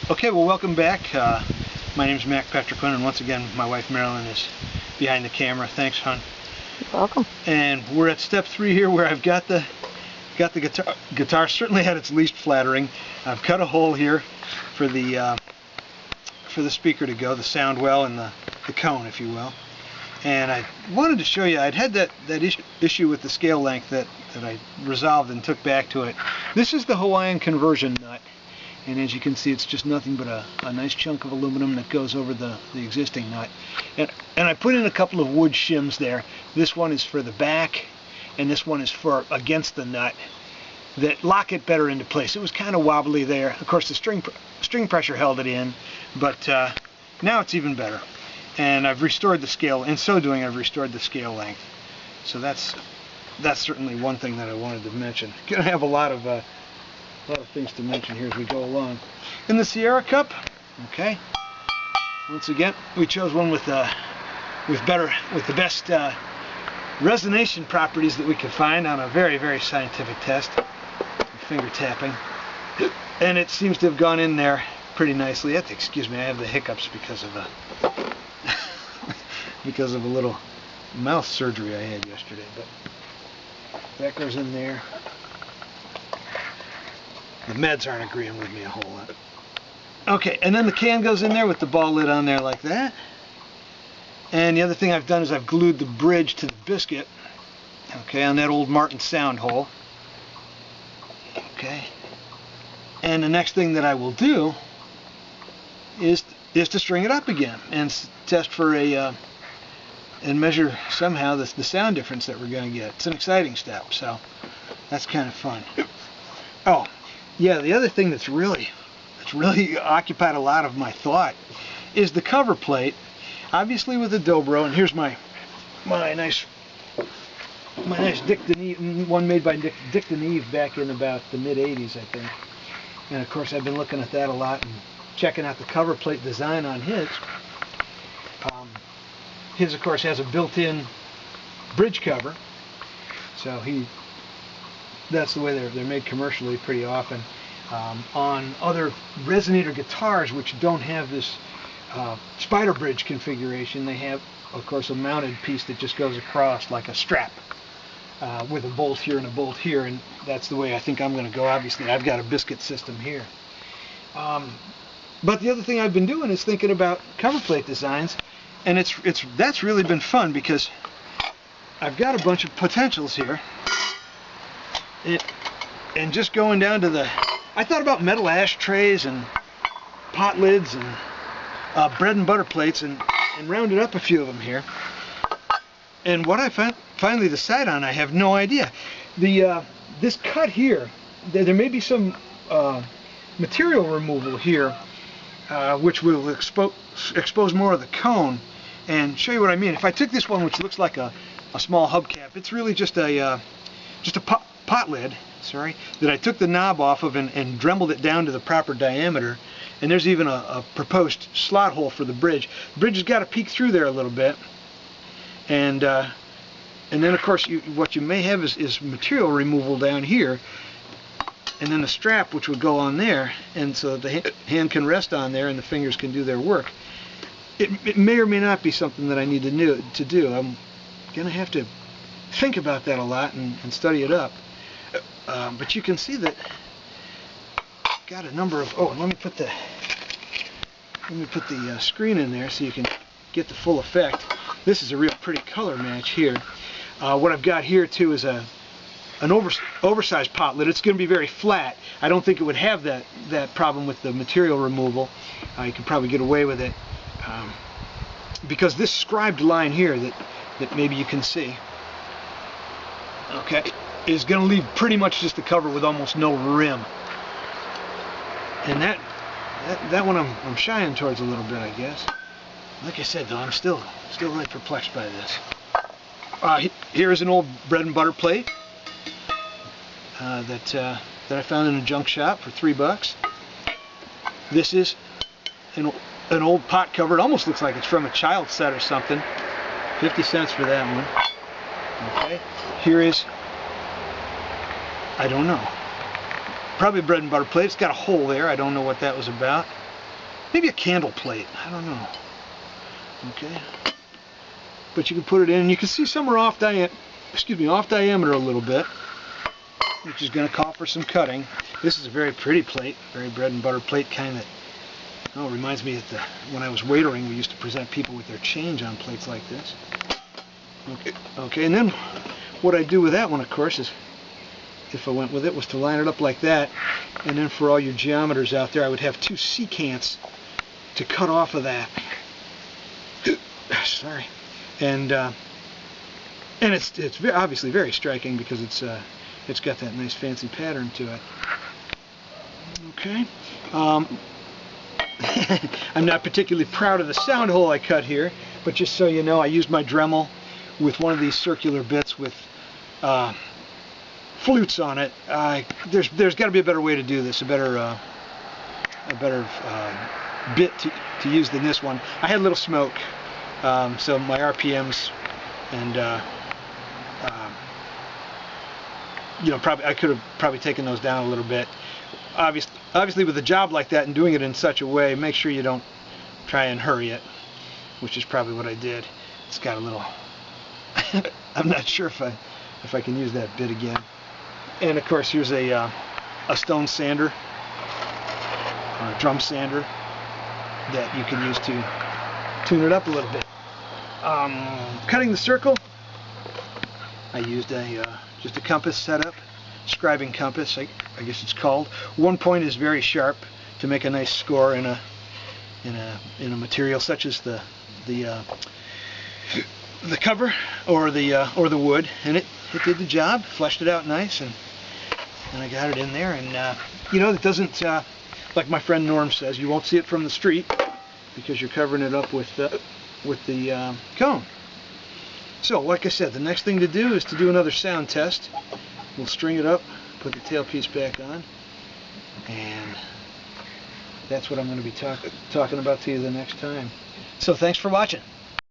Okay, well, welcome back. My name's Mac Petriquin, and once again, my wife Marilyn is behind the camera. Thanks, hon. You're welcome. And we're at step 3 here, where I've got the guitar certainly at its least flattering. I've cut a hole here for the speaker to go, the sound well, and the cone, if you will. And I wanted to show you, I'd had that issue with the scale length that I resolved and took back to it. This is the Hawaiian conversion nut. And as you can see, it's just nothing but a nice chunk of aluminum that goes over the existing nut. And I put in a couple of wood shims there. This one is for the back, and this one is for against the nut, that lock it better into place. It was kind of wobbly there. Of course, the string pressure held it in, but now it's even better. And I've restored the scale. In so doing, I've restored the scale length. So that's certainly one thing that I wanted to mention. Gonna have a lot of things to mention here as we go along. In the Sierra Cup, okay. Once again, we chose one with the best resonation properties that we could find on a very, very scientific test. Finger tapping, and it seems to have gone in there pretty nicely. Excuse me, I have the hiccups because of a little mouth surgery I had yesterday. But that goes in there. The meds aren't agreeing with me a whole lot. Okay, and then the can goes in there with the ball lid on there like that. And the other thing I've done is I've glued the bridge to the biscuit, okay, on that old Martin sound hole. Okay. And the next thing that I will do is to string it up again and test for and measure somehow the sound difference that we're going to get. It's an exciting step, so that's kind of fun. Oh, yeah, the other thing that's really occupied a lot of my thought is the cover plate. Obviously with the Dobro, and here's my nice Dick Deneve, one made by Dick Deneve back in about the mid-'80s, I think. And of course I've been looking at that a lot and checking out the cover plate design on his. His, of course, has a built-in bridge cover, so that's the way they're made commercially pretty often. On other resonator guitars which don't have this spider bridge configuration, they have, of course, a mounted piece that just goes across like a strap with a bolt here and a bolt here, and that's the way I think I'm going to go. Obviously, I've got a biscuit system here. But the other thing I've been doing is thinking about cover plate designs, and that's really been fun because I've got a bunch of potentials here. And just going down to I thought about metal ashtrays and pot lids and bread and butter plates and rounded up a few of them here. And what I finally decide on, I have no idea. This cut here, there may be some material removal here, which will expose more of the cone and show you what I mean. If I took this one, which looks like a small hubcap, it's really just a pot lid, sorry, that I took the knob off of and dremeled it down to the proper diameter. And there's even a proposed slot hole for the bridge. The bridge has got to peek through there a little bit. And then, of course, what you may have is material removal down here, and then a strap which would go on there, and so the hand can rest on there and the fingers can do their work. It may or may not be something that I need to do. I'm going to have to think about that a lot and study it up. But you can see that I've got a number of... Oh, let me put the screen in there so you can get the full effect. This is a real pretty color match here. What I've got here too is an oversized pot lid. It's going to be very flat. I don't think it would have that problem with the material removal. You can probably get away with it because this scribed line here that maybe you can see, okay, is going to leave pretty much just the cover with almost no rim. And that one I'm shying towards a little bit, I guess. Like I said, though, I'm still really perplexed by this. Here is an old bread and butter plate that I found in a junk shop for $3. This is an old pot cover. It almost looks like it's from a child set or something. 50 cents for that one. Okay. Here is, I don't know. probably a bread and butter plate. It's got a hole there. I don't know what that was about. Maybe a candle plate. I don't know. Okay. But you can put it in, and you can see some are off diameter a little bit, which is going to call for some cutting. This is a very pretty plate, very bread and butter plate kind that, oh, reminds me that when I was waitering, we used to present people with their change on plates like this. Okay, and then what I do with that one, of course, is, if I went with it, was to line it up like that, and then for all your geometers out there, I would have 2 secants to cut off of that. Sorry. And it's obviously very striking because it's got that nice fancy pattern to it. Okay. I'm not particularly proud of the sound hole I cut here, but just so you know, I used my Dremel with one of these circular bits with flutes on it. There's got to be a better way to do this, a better bit to use than this one. I had a little smoke, so my RPMs and you know, I could have probably taken those down a little bit. Obviously, with a job like that and doing it in such a way, make sure you don't try and hurry it, which is probably what I did. It's got a little. I'm not sure if I can use that bit again. And of course, here's a stone sander or a drum sander that you can use to tune it up a little bit. Cutting the circle, I used just a compass setup, scribing compass, I guess it's called. One point is very sharp to make a nice score in a material such as the cover or the wood, and it did the job, fleshed it out nice, and I got it in there. And you know, it doesn't, like my friend Norm says, you won't see it from the street because you're covering it up with the cone. So, like I said, the next thing to do is to do another sound test. We'll string it up, put the tailpiece back on, and that's what I'm going to be talking about to you the next time. So, thanks for watching.